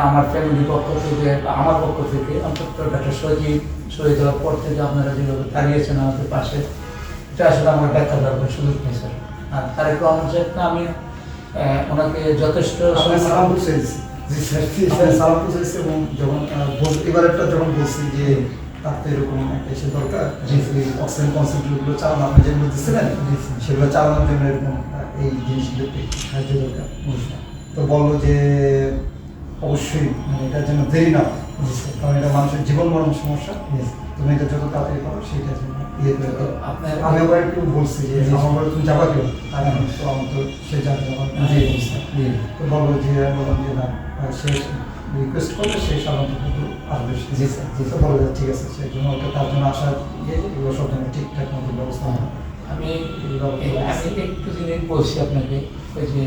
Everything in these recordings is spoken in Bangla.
আমার ফ্যামিলির পক্ষ থেকে বা আমার পক্ষ থেকে অন্তত ডাক্তার শহীদ হওয়ার পর থেকে আপনারা যেভাবে দাঁড়িয়েছেন আমাদের পাশে, এটা আসলে আমার ব্যাখ্যা দেওয়ার সুযোগ নেই স্যার। আর তারেক রহমান সাহেবকে আমি ওনাকে যথেষ্ট সালাম পৌঁছেছি। জি স্যার, সালাম পৌঁছেছি। এবং যখন এবার একটা যখন বলছি যে তার তো এরকম একটা এসে দরকার, যে অক্সিজেন কনসেন্ট্রেটগুলো চালানো আপনি যেগুলো দিচ্ছিলেন সেগুলো চালানোর জন্য এরকম এই জিনিসগুলো সাহায্য দরকার। তো বললো যে অবশ্যই মানে এটার জন্য দেরি না হয়, কারণ এটা মানুষের জীবন মরণ সমস্যা, তুমি এটা যত তাড়াতাড়ি করো সেইটার জন্য ইয়ে করে দাও। আমি আবার একটু বলছি যে আমার তুমি যাবা কেউ, তো আমার তো সে যাবে আমার তো বলবো যে বললাম যে না সে রিকোয়েস্ট করলে সেই সাধারণত আসবে। জি স্যার, জি স্যার, বলে ঠিক আছে, সেই জন্য ওটা তার জন্য আসার এগুলো সব জন্য ঠিকঠাক মতো ব্যবস্থা হয়। আমি একটু জিনিস বলছি আপনাকে, ওই যে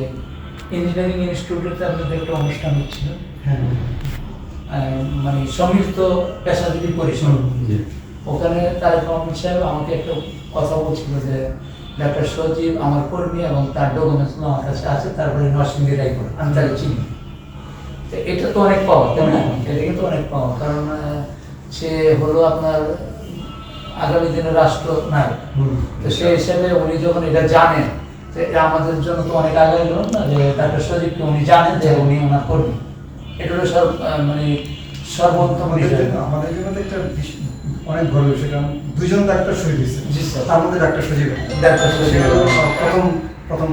ইঞ্জিনিয়ারিং ইনস্টিটিউটে আপনাদের একটা অনুষ্ঠান হচ্ছিল, হ্যাঁ, মানে সমৃদ্ধ পেশাজীবী পরিষদ, ওখানে তারেক রহমান সাহেব আমাকে একটা কথা বলছিল যে ডাক্তার সজীব আমার কর্মী এবং তার ডকুমেন্টস আমার কাছে আছে, তারপরে নরসিংদী রায়পুর আমি তাকে চিনি। তো এটা তো অনেক পাওয়া, তাই না? এটা কিন্তু অনেক পাওয়া, কারণ সে হলো আপনার আগামী দিনের রাষ্ট্র নায়ক। তো সেই হিসাবে উনি যখন এটা জানেন, তো এটা আমাদের জন্য তো অনেক আগে গেল না যে ডাক্তার সজীবকে উনি জানেন যে উনি ওনার কর্মী। এটা হলো মানে সর্বোত্তম বিষয়। আমাদের জন্য তো একটা অনেক বড় বিষয়, কারণ দুইজন ডাক্তার শহীদ হয়েছে। জি স্যার, তার মধ্যে ডাক্তার সজীব ডাক্তার সজীব প্রথম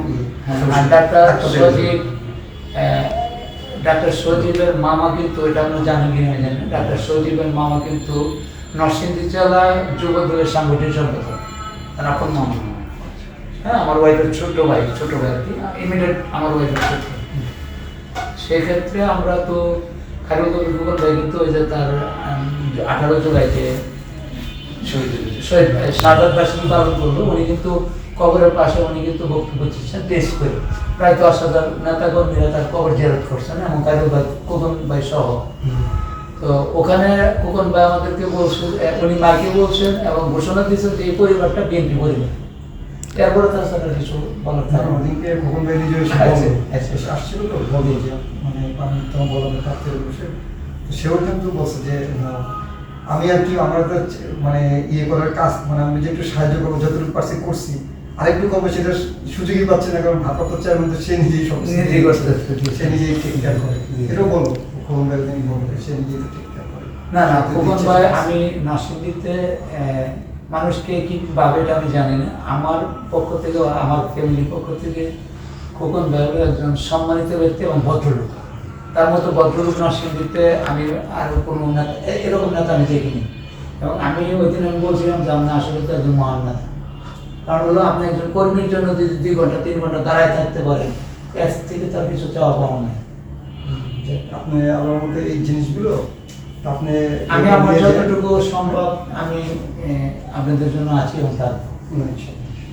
ডাক্তার সজীবের মামা কিন্তু, এটা আমরা জানি কি না জানি, ডাক্তার সজীবের মামা কিন্তু নরসিংদী জেলা যুব দলের সাংগঠনিক সম্পাদক, তার আপন মামা। হ্যাঁ, আমার ওয়াইফের ছোট ভাই আর কি, ইমিডিয়েট আমার ওয়াইফের ছোট। সেক্ষেত্রে আমরা তো খালি গুগল ভাই কিন্তু ওই যে তার 18 জুলাইতে শহীদ ভাই শাহাদাত বার্ষিকী পালন করলো, উনি কিন্তু কবরের পাশে উনি কিন্তু বক্তব্য দিচ্ছেন টেস্ট করে, প্রায় 10,000 নেতা কর্মীরা তার কবর জিয়ারত করছেন এবং কাজল ভাই, খোকন ভাই সহ। তো ওখানে খোকন ভাই আমাদেরকে বলছেন, উনি মাকে বলছেন এবং ঘোষণা দিয়েছেন যে এই পরিবারটা বিএনপি পরিবার। এরপরে তাছাড়া কিছু বলার থাকে ওদিকে খোকন ভাই নিজে আসছিল তো বলে যে মানে আমি তোমার বলার কাছে বসে, সেও কিন্তু বলছে যে আমি আর কি আমরা তো মানে ইয়ে করার কাজ, মানে আমি যে একটু সাহায্য করবো যতটুকু পারছি করছি, আরেকটু কমে সেটা সুযোগই পাচ্ছে না, কারণ ভারপ্রাপ্ত চেয়ারম্যান তো সে নিজেই সব নিজেই করতে, সে নিজেই টেক কেয়ার করে। এটাও বলবো খোকন ভাই বলবে সে নিজেই তো টেক কেয়ার করে। না খোকন ভাই, আমি নরসিংদীতে মানুষকে কীভাবে এটা আমি জানি না, আমার পক্ষ থেকে আমার ফ্যামিলির পক্ষ থেকে খোকন ভাই হলো একজন সম্মানিত ব্যক্তি এবং ভদ্রলোক। তার মতো ভদ্রলোক নরসিংদীতে আমি আর কোনো নেতা, এরকম নেতা আমি দেখিনি। এবং আমি ওই দিন আমি বলছিলাম যে আপনি আসলে তো একজন মহান নেতা, কারণ হলো আপনি একজন কর্মীর জন্য যদি 2 ঘন্টা 3 ঘন্টা দাঁড়ায় থাকতে পারেন, এর থেকে তার কিছু চাওয়া পাওয়া নাই। আপনি আমার মধ্যে এই জিনিসগুলো আপনি আমি আমার যতটুকু সম্ভব আমি আপনাদের জন্য আছি এবং তার,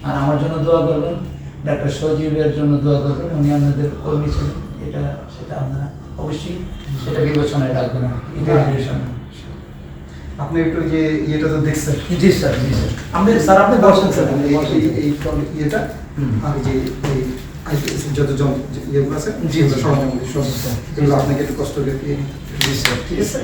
আর আমার জন্য দোয়া করবেন, ডাক্তার সজীবের জন্য দোয়া করবেন, উনি আপনাদের কর্মী ছিলেন, সেটা আপনারা অবশ্যই সেটা বিবেচনায় রাখবেন। আপনি একটু যে ইয়েটা তো দেখছেন। জি স্যার, স্যার আপনি বসেন স্যার, এই ইয়েটা আর যে যত ইয়েগুলো আছে জি সব আপনাকে একটু কষ্ট করে। জি স্যার, ঠিক আছে।